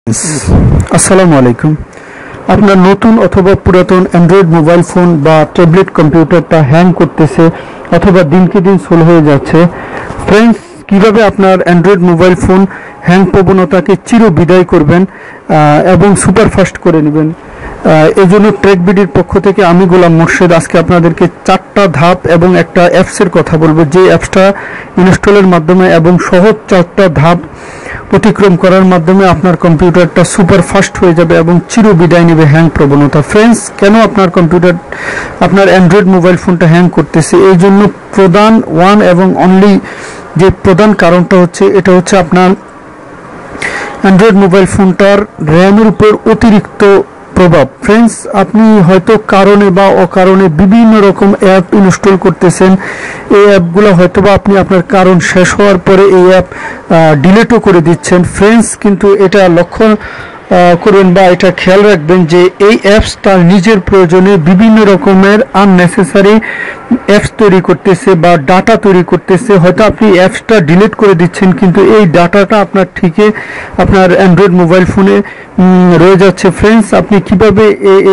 আসসালামু আলাইকুম। আপনার নতুন অথবা পুরাতন অ্যান্ড্রয়েড মোবাইল ফোন বা ট্যাবলেট কম্পিউটারটা হ্যাং করতেছে অথবা দিনকে দিন স্লো হয়ে যাচ্ছে। ফ্রেন্ডস, কিভাবে আপনার অ্যান্ড্রয়েড মোবাইল ফোন হ্যাং প্রবণতাকে চির বিদায় করবেন এবং সুপারফাস্ট করে নেবেন, এই জন্য ট্রেকবিডির পক্ষ থেকে আমি গোলাম মোর্শেদ আজকে আপনাদেরকে 4টা ধাপ এবং একটা অ্যাপসের কথা বলবো, যে অ্যাপসটা ইনস্টলের মাধ্যমে এবং সহজ 4টা ধাপ অতিক্রম করার মাধ্যমে আপনার কম্পিউটারটা সুপার ফাস্ট হয়ে যাবে এবং চির বিদায় নেবে হ্যাং প্রবণতা। ফ্রেন্ডস, কেন আপনার অ্যান্ড্রয়েড মোবাইল ফোনটা হ্যাং করতেছে? এই জন্য প্রধান এবং অনলি যে প্রধান কারণটা হচ্ছে, এটা হচ্ছে আপনার অ্যান্ড্রয়েড মোবাইল ফোনটার র্যামের উপর অতিরিক্ত প্রভাব। ফ্রেন্ডস, আপনি হয়তো কারণে বা অকারণে বিভিন্ন রকম অ্যাপ ইনস্টল করতেছেন। এই অ্যাপগুলো হয়তো বা আপনি আপনার কারণ শেষ হওয়ার পরে এই অ্যাপ ডিলিটও করে দিচ্ছেন। ফ্রেন্ডস, কিন্তু এটা লক্ষ্য করবেন বা এটা খেয়াল রাখবেন যে এই অ্যাপস তার নিজের প্রয়োজনে বিভিন্ন রকমের আননেসেসারি অ্যাপস তৈরি করতেছে বা ডাটা তৈরি করতেছে। হয়তো আপনি অ্যাপসটা ডিলিট করে দিচ্ছেন, কিন্তু এই ডাটাটা আপনার ঠিকই আপনার অ্যান্ড্রয়েড মোবাইল ফোনে রয়ে যাচ্ছে। ফ্রেন্ডস, আপনি কিভাবে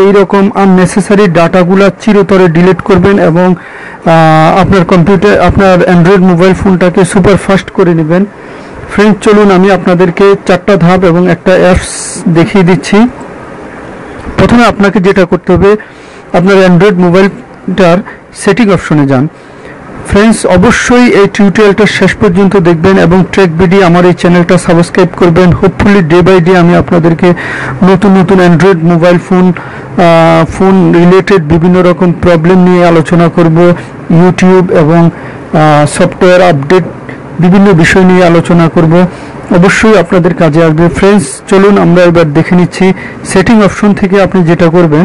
এই রকম আননেসেসারি ডাটাগুলা চিরতরে ডিলিট করবেন এবং আপনার অ্যান্ড্রয়েড মোবাইল ফোনটাকে সুপার ফাস্ট করে নেবেন? ফ্রেন্ডস, চলুন আমি আপনাদেরকে 4টা ধাপ এবং একটা অ্যাপস দেখিয়ে দিচ্ছি। প্রথমে আপনাকে যেটা করতে হবে, আপনার অ্যান্ড্রয়েড মোবাইলটার সেটিং অপশনে যান। ফ্রেন্ডস, অবশ্যই এই টিউটোরিয়ালটা শেষ পর্যন্ত দেখবেন এবং ট্রেকবিডি আমার এই চ্যানেলটা সাবস্ক্রাইব করবেন। হোপফুলি ডে বাই ডে আমি আপনাদেরকে নতুন নতুন অ্যান্ড্রয়েড মোবাইল ফোন রিলেটেড বিভিন্ন রকম প্রবলেম নিয়ে আলোচনা করব। ইউটিউব এবং সফটওয়্যার আপডেট বিভিন্ন বিষয় নিয়ে আলোচনা করব, অবশ্যই আপনাদের কাজে আসবে। ফ্রেন্ডস, চলুন আমরা এবার দেখে নিচ্ছি। সেটিং অপশন থেকে আপনি যেটা করবেন,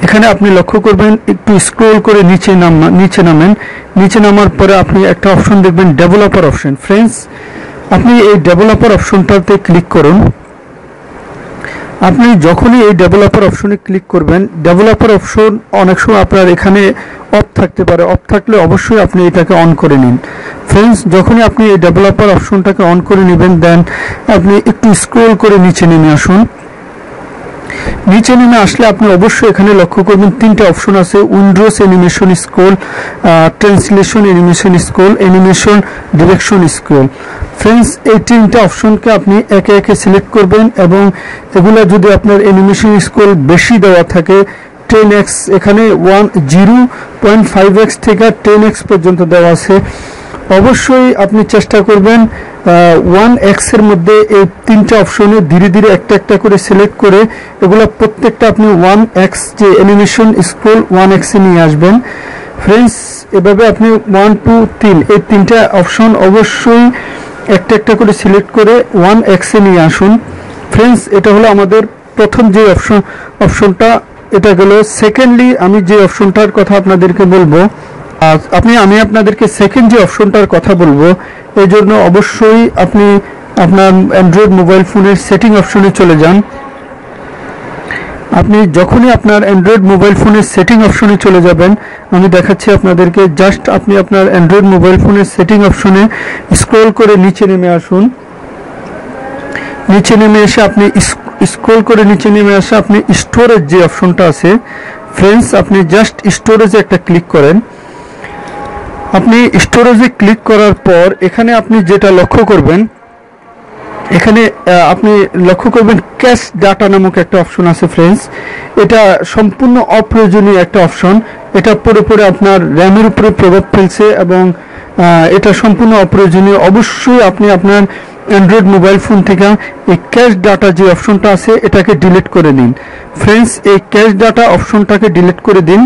এখানে আপনি লক্ষ্য করবেন একটু স্ক্রল করে নিচে নামার পরে আপনি একটা অপশন দেখবেন, ডেভেলপার অপশন। ফ্রেন্ডস, আপনি এই ডেভেলপার অপশনটাতে ক্লিক করুন। আপনি যখনই এই ডেভেলপার অপশনে ক্লিক করবেন, ডেভেলপার অপশন অনেক সময় আপনার এখানে অফ থাকতে পারে। অফ থাকলে অবশ্যই আপনি এটাকে অন করে নিন। ফ্রেন্ডস, যখনই আপনি এই ডেভেলপার অপশনটাকে অন করে নেবেন, দেন আপনি একটু স্ক্রল করে নিচে নেমে আসুন। নিচে নেমে আসলে আপনি অবশ্যই এখানে লক্ষ্য করবেন 3টে অপশন আছে, Windows animation scroll, translation animation scroll, animation direction scroll. Friends, এই 3টে অপশনকে আপনি একে একে সিলেক্ট করবেন এবং এগুলা যদি আপনার অ্যানিমেশন স্ক্রল বেশি দেওয়া থাকে, 10x, এখানে 0.5x থেকে 10x পর্যন্ত দেওয়া আছে, অবশ্যই আপনি চেষ্টা করবেন 1x এর মধ্যে এই 3টে অপশনে ধীরে ধীরে একটা একটা করে সিলেক্ট করে এগুলো প্রত্যেকটা আপনি 1x যে অ্যানিমেশন স্ক্রল 1x এ নিয়ে আসবেন। ফ্রেন্ডস, এভাবে আপনি 1, 2, 3 এই 3টে অপশন অবশ্যই একটা একটা করে সিলেক্ট করে 1x এ নিয়ে আসুন। ফ্রেন্ডস, এটা হলো আমাদের প্রথম যে অপশনটা, এটা গেল। সেকেন্ডলি আমি যে অপশনটার কথা আপনাদেরকে বলবো, আমি আপনাদেরকে সেকেন্ড যে অপশনটার কথা বলবো, এই জন্য অবশ্যই আপনি আপনার অ্যান্ড্রয়েড মোবাইল ফোনের সেটিং অপশনে চলে যান। আপনি যখনই আপনার অ্যান্ড্রয়েড মোবাইল ফোনের সেটিং অপশনে চলে যাবেন, আমি দেখাচ্ছি আপনাদেরকে, জাস্ট আপনি আপনার অ্যান্ড্রয়েড মোবাইল ফোনের সেটিং অপশনে স্ক্রল করে নিচে নেমে আসুন। নিচে নেমে এসে আপনি আপনি স্টোরেজ যে অপশনটা আছে, ফ্রেন্ডস, আপনি জাস্ট স্টোরেজে একটা ক্লিক করেন। আপনি স্টোরেজে ক্লিক করার পর এখানে আপনি যেটা লক্ষ্য করবেন, এখানে আপনি লক্ষ্য করবেন ক্যাশ ডাটা নামক একটা অপশন আছে। ফ্রেন্ডস, এটা সম্পূর্ণ অপ্রয়োজনীয় একটা অপশন। এটা পরে আপনার র্যামের উপরে প্রভাব ফেলছে এবং এটা সম্পূর্ণ অপ্রয়োজনীয়। অবশ্যই আপনি আপনার অ্যান্ড্রয়েড মোবাইল ফোন থেকে এই ক্যাশ ডাটা যে অপশনটা আছে এটাকে ডিলিট করে নিন। ফ্রেন্ডস, এই ক্যাশ ডাটা অপশনটাকে ডিলিট করে দিন।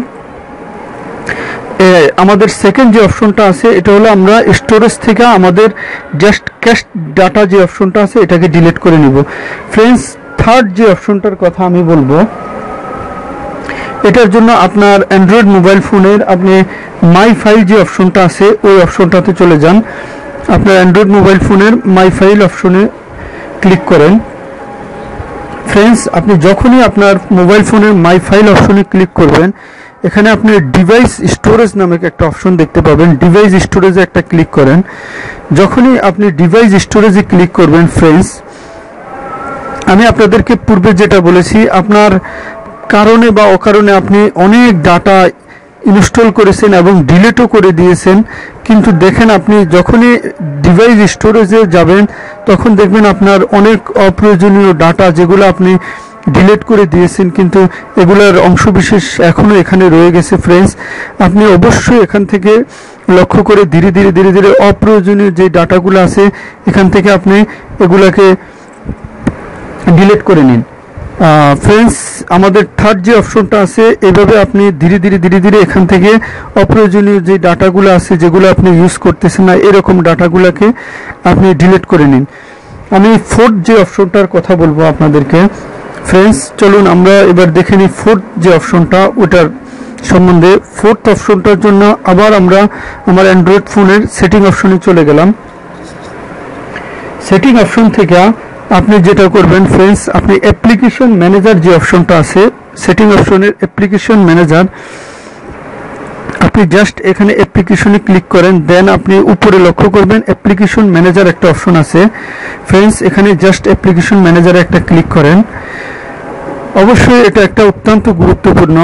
আমাদের সেকেন্ড যে অপশনটা আছে, এটা হলো আমরা স্টোরেজ থেকে আমাদের জাস্ট ক্যাশ ডাটা যে অপশনটা আছে এটাকে ডিলিট করে নিব। ফ্রেন্ডস, থার্ড যে অপশনটার কথা আমি বলবো, এটার জন্য আপনার অ্যান্ড্রয়েড মোবাইল ফোনের আপনি মাই ফাইল যে অপশনটা আছে ওই অপশনটাতে চলে যান। আপনার অ্যান্ড্রয়েড মোবাইল ফোনের মাই ফাইল অপশনে ক্লিক করেন। ফ্রেন্ডস, আপনি যখনই আপনার মোবাইল ফোনের মাই ফাইল অপশনে ক্লিক করবেন, এখানে আপনি ডিভাইস স্টোরেজ নামক একটা অপশন দেখতে পাবেন। ডিভাইস স্টোরেজে একটা ক্লিক করেন। যখনই আপনি ডিভাইস স্টোরেজে ক্লিক করবেন, ফ্রেন্ডস, আমি আপনাদেরকে পূর্বে যেটা বলেছি, আপনার কারণে বা অকারণে আপনি অনেক ডাটা ইনস্টল করেছেন এবং ডিলিটও করে দিয়েছেন, কিন্তু দেখেন আপনি যখনই ডিভাইস স্টোরেজে যাবেন তখন দেখবেন আপনার অনেক অপ্রয়োজনীয় ডাটা যেগুলো আপনি ডিলিট করে দিয়েছেন, কিন্তু এগুলোর অংশবিশেষ এখনও এখানে রয়ে গেছে। ফ্রেন্ডস, আপনি অবশ্যই এখান থেকে লক্ষ্য করে ধীরে ধীরে অপ্রয়োজনীয় যে ডাটাগুলো আছে এখান থেকে আপনি এগুলাকে ডিলিট করে নিন। ফ্রেন্ডস, আমাদের থার্ড যে অপশনটা আছে, এইভাবে আপনি ধীরে ধীরে এখান থেকে অপ্রয়োজনীয় যে ডাটাগুলো আছে যেগুলো আপনি ইউজ করতেছেন না এরকম ডাটাগুলোকে আপনি ডিলিট করে নিন। আমি ফোর্থ যে অপশনটার কথা বলবো আপনাদেরকে। ফ্রেন্ডস, চলুন আমরা এবার দেখে নিই ফোর্থ যে অপশনটা ওটার সম্বন্ধে। ফোর্থ অপশনটার জন্য আবার আমরা আমার অ্যান্ড্রয়েড ফোনের সেটিং অপশনে চলে গেলাম। সেটিং অপশন থেকে আপনি যেটা করবেন ফ্রেন্ডস, আপনি অ্যাপ্লিকেশন ম্যানেজার যে অপশনটা আছে, সেটিং অপশনের অ্যাপ্লিকেশন ম্যানেজার, আপনি জাস্ট এখানে অ্যাপ্লিকেশনে ক্লিক করেন। দেন আপনি উপরে লক্ষ্য করবেন অ্যাপ্লিকেশন ম্যানেজার একটা অপশন আছে। ফ্রেন্ডস, এখানে জাস্ট অ্যাপ্লিকেশন ম্যানেজারে একটা ক্লিক করেন। অবশ্যই এটা একটা অত্যন্ত গুরুত্বপূর্ণ।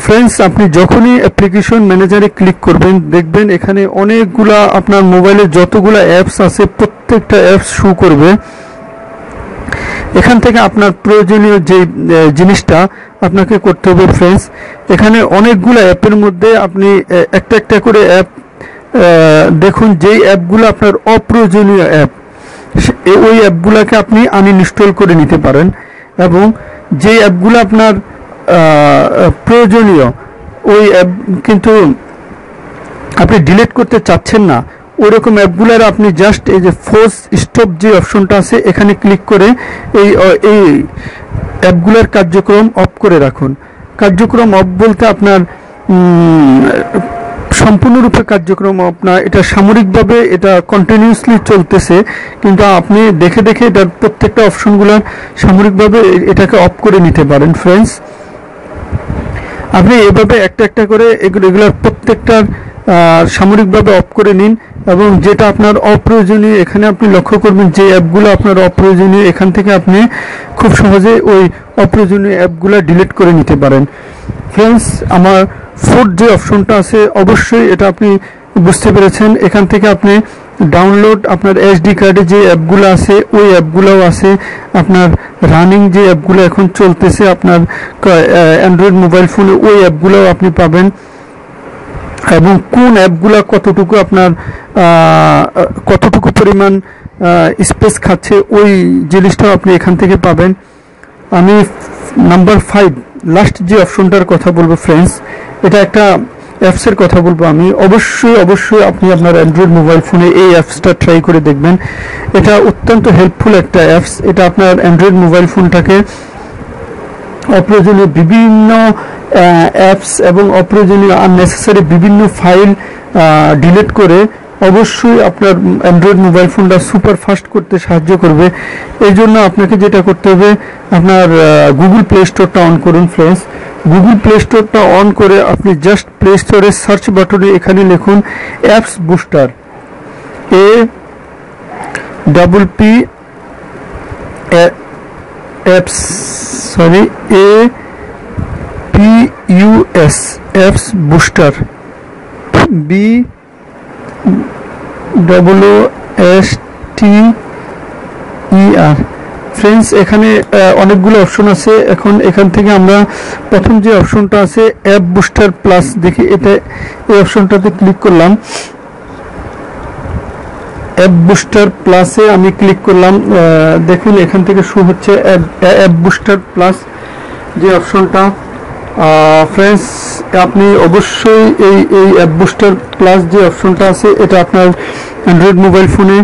ফ্রেন্ডস, আপনি যখনই অ্যাপ্লিকেশন ম্যানেজারে ক্লিক করবেন দেখবেন এখানে অনেকগুলা আপনার মোবাইলে যতগুলা অ্যাপস আছে প্রত্যেকটা অ্যাপস শো করবে। এখান থেকে আপনার প্রয়োজনীয় যে জিনিসটা আপনাকে করতে হবে ফ্রেন্ডস, এখানে অনেকগুলো অ্যাপের মধ্যে আপনি একটা করে অ্যাপ দেখুন, যেই অ্যাপগুলো আপনার অপ্রয়োজনীয় অ্যাপ ওই অ্যাপগুলোকে আপনি আনইনস্টল করে নিতে পারেন, এবং যেই অ্যাপগুলো আপনার প্রয়োজনীয় ওই অ্যাপ কিন্তু আপনি ডিলিট করতে চাচ্ছেন না ওইরকম অ্যাপগুলোর আপনি জাস্ট এই যে ফোর্স স্টপ যে অপশনটা আছে এখানে ক্লিক করে এই অ্যাপগুলোর কার্যক্রম অফ করে রাখুন। কার্যক্রম অফ বলতে আপনার সম্পূর্ণরূপে কার্যক্রম অফ না, এটা সামরিকভাবে এটা কন্টিনিউয়াসলি চলতেছে, কিন্তু আপনি দেখে এটার প্রত্যেকটা অপশনগুলোর সামরিকভাবে এটাকে অফ করে নিতে পারেন। ফ্রেন্ডস, আপনি এভাবে একটা করে এগুলোর প্রত্যেকটার সামরিকভাবে অফ করে নিন, এবং যেটা আপনার অপ্রয়োজনীয় এখানে আপনি লক্ষ্য করবেন যে অ্যাপগুলো আপনার অপ্রয়োজনীয় এখান থেকে আপনি খুব সহজে ওই অপ্রয়োজনীয় অ্যাপগুলো ডিলিট করে নিতে পারেন। ফ্রেন্ডস, আমার ফোর্থ যে অপশনটা আছে অবশ্যই এটা আপনি বুঝতে পেরেছেন। এখান থেকে আপনি ডাউনলোড আপনার এসডি কার্ডে যে অ্যাপগুলো আছে ওই অ্যাপগুলোও আছে, আপনার রানিং যে অ্যাপগুলো এখন চলতেছে আপনার অ্যান্ড্রয়েড মোবাইল ফোনে ওই অ্যাপগুলোও আপনি পাবেন, এবং কোন অ্যাপগুলো কতটুকু আপনার কতটুকু পরিমাণ স্পেস খাচ্ছে ওই জিনিসটাও আপনি এখান থেকে পাবেন। আমি নাম্বার 5 লাস্ট যে অপশনটার কথা বলবো ফ্রেন্ডস, এটা একটা অ্যাপসের কথা বলবো আমি। অবশ্যই আপনি আপনার অ্যান্ড্রয়েড মোবাইল ফোনে এই অ্যাপসটা ট্রাই করে দেখবেন। এটা অত্যন্ত হেল্পফুল একটা অ্যাপস। এটা আপনার অ্যান্ড্রয়েড মোবাইল ফোনটাকে অপ্রয়োজনীয় বিভিন্ন অ্যাপস এবং অপ্রয়োজনীয় আননেসেসারি বিভিন্ন ফাইল ডিলিট করে অবশ্যই আপনার অ্যান্ড্রয়েড মোবাইল ফোনটা সুপার ফাস্ট করতে সাহায্য করবে। এই জন্য আপনাকে যেটা করতে হবে, আপনার গুগল প্লে স্টোরটা অন করুন ফ্রেন্ডস। গুগল প্লে স্টোরটা অন করে আপনি জাস্ট প্লে স্টোরের সার্চ বাটনে এখানে লিখুন apps booster, APUS apps booster, BOOSTER। Friends, এখানে অনেকগুলো অপশন আছে। এখন এখান থেকে আমরা প্রথম যে অপশনটা আছে অ্যাপ বুস্টার প্লাস দেখি, এটা এই অপশনটাতে ক্লিক করলাম। অ্যাপ বুস্টার প্লাসে আমি ক্লিক করলাম। দেখুন এখান থেকে শো হচ্ছে অ্যাপ বুস্টার প্লাস যে অপশনটা। ফ্রেন্ডস, আপনি অবশ্যই এই অ্যাপ বুস্টার প্লাস যে অপশনটা আছে এটা আপনার অ্যান্ড্রয়েড মোবাইল ফোনে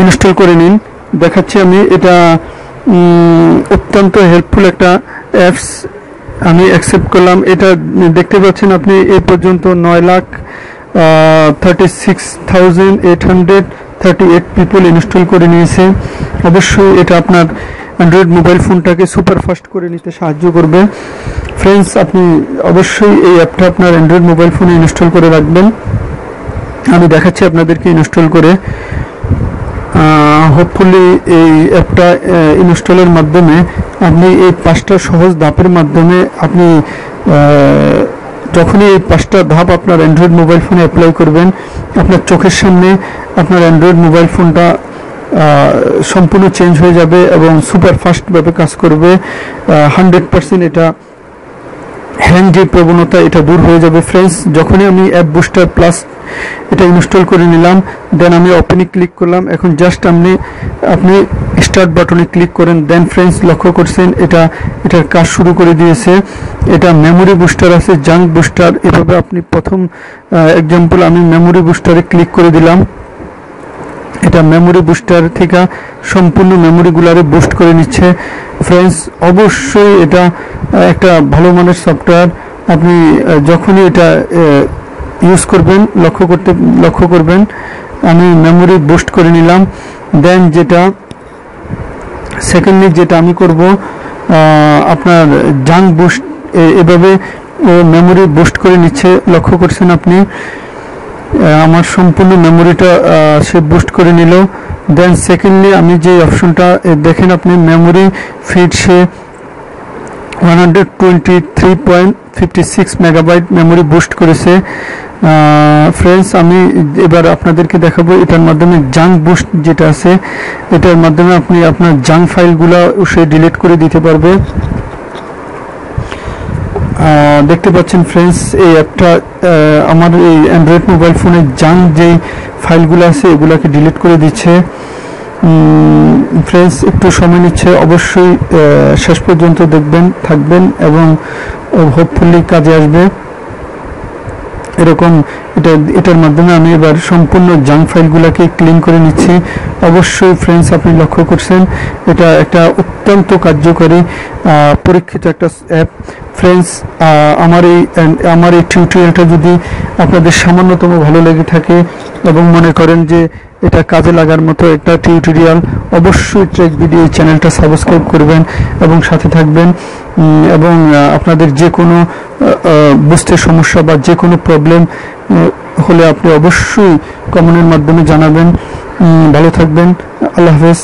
ইনস্টল করে নিন। দেখাচ্ছি আমি, এটা অত্যন্ত হেল্পফুল একটা অ্যাপস। আমি অ্যাকসেপ্ট করলাম। এটা দেখতে পাচ্ছেন আপনি এই পর্যন্ত 9,36,838 পিপল ইনস্টল করে নিয়েছে। অবশ্যই এটা আপনার অ্যান্ড্রয়েড মোবাইল ফোনটাকে সুপার ফাস্ট করে নিতে সাহায্য করবে। ফ্রেন্ডস, আপনি অবশ্যই এই অ্যাপটা আপনার অ্যান্ড্রয়েড মোবাইল ফোনে ইনস্টল করে রাখবেন। আমি দেখাচ্ছি আপনাদেরকে ইনস্টল করে। হোপফুলি এই অ্যাপটা ইনস্টলের মাধ্যমে আপনি এই 5টা সহজ ধাপের মাধ্যমে আপনি যখনই এই 5টা ধাপ আপনার অ্যান্ড্রয়েড মোবাইল ফোনে অ্যাপ্লাই করবেন, আপনার চোখের সামনে আপনার অ্যান্ড্রয়েড মোবাইল ফোনটা সম্পূর্ণ চেঞ্জ হয়ে যাবে এবং সুপার ফাস্টভাবে কাজ করবে। 100% এটা হ্যাং যে প্রবণতা এটা দূর হয়ে যাবে ফ্রেন্ডস। যখনই আমি অ্যাপ বুস্টার প্লাস এটা ইনস্টল করে নিলাম, দেন আমি ওপেনে ক্লিক করলাম। এখন জাস্ট আপনি স্টার্ট বাটনে ক্লিক করেন। দেন ফ্রেন্ডস লক্ষ্য করছেন এটার কাজ শুরু করে দিয়েছে। এটা মেমোরি বুস্টার আছে, জাঙ্ক বুস্টার, এভাবে আপনি প্রথম এক্সাম্পল আমি মেমোরি বুস্টারে ক্লিক করে দিলাম। এটা মেমোরি বুস্টার থেকে সম্পূর্ণ মেমোরিগুলারে বুস্ট করে নিচ্ছে ফ্রেন্ডস। অবশ্যই এটা একটা ভালো মানের সফটওয়্যার। আপনি যখনই এটা ইউজ করবেন লক্ষ্য করবেন আমি মেমোরি বুস্ট করে নিলাম। দেন সেকেন্ডলি যেটা আমি করব, আপনার জাঙ্ক বুস্ট এভাবে মেমোরি বুস্ট করে নিচ্ছে। লক্ষ্য করছেন আপনি আমার সম্পূর্ণ মেমোরিটা সে বুস্ট করে নিল। দেন সেকেন্ডলি আমি যে অপশনটা দেখেন আপনি মেমোরি ফিড সে 123.56 মেগাবাইট মেমোরি বুস্ট করেছে ফ্রেন্ডস। আমি এবার আপনাদেরকে দেখাবো এটার মাধ্যমে জাঙ্ক বুস্ট যেটা আছে এটার মাধ্যমে আপনি আপনার জাঙ্ক ফাইলগুলো সে ডিলিট করে দিতে পারবে। দেখতে পাচ্ছেন ফ্রেন্ডস এই অ্যাপটা আমার এই অ্যান্ড্রয়েড মোবাইল ফোনের জাঙ্ক যেই ফাইলগুলো আছে এগুলাকে ডিলিট করে দিচ্ছে ফ্রেন্ডস। একটু সময় নিচ্ছে, অবশ্যই শেষ পর্যন্ত থাকবেন এবং হোপফুলি কাজে আসবে। এরকম এটার মাধ্যমে আমি এবার সম্পূর্ণ জাঙ্ক ফাইলগুলোকে ক্লিন করে নিচ্ছি। অবশ্যই ফ্রেন্ডস আপনি লক্ষ্য করছেন এটা একটা অত্যন্ত কার্যকরী পরীক্ষিত একটা অ্যাপ ফ্রেন্ডস। আমার এই টিউটোরিয়ালটা যদি আপনাদের সামান্যতম ভালো লেগে থাকে এবং মনে করেন যে এটা কাজে লাগার মতো একটা টিউটোরিয়াল, অবশ্যই ট্রেক ভিডিও চ্যানেলটা সাবস্ক্রাইব করবেন এবং সাথে থাকবেন। এবং আপনাদের যে কোনো বুঝতে সমস্যা বা যে কোনো প্রবলেম হলে আপনি অবশ্যই কমেন্টের মাধ্যমে জানাবেন। ভালো থাকবেন, আল্লাহ হাফেজ।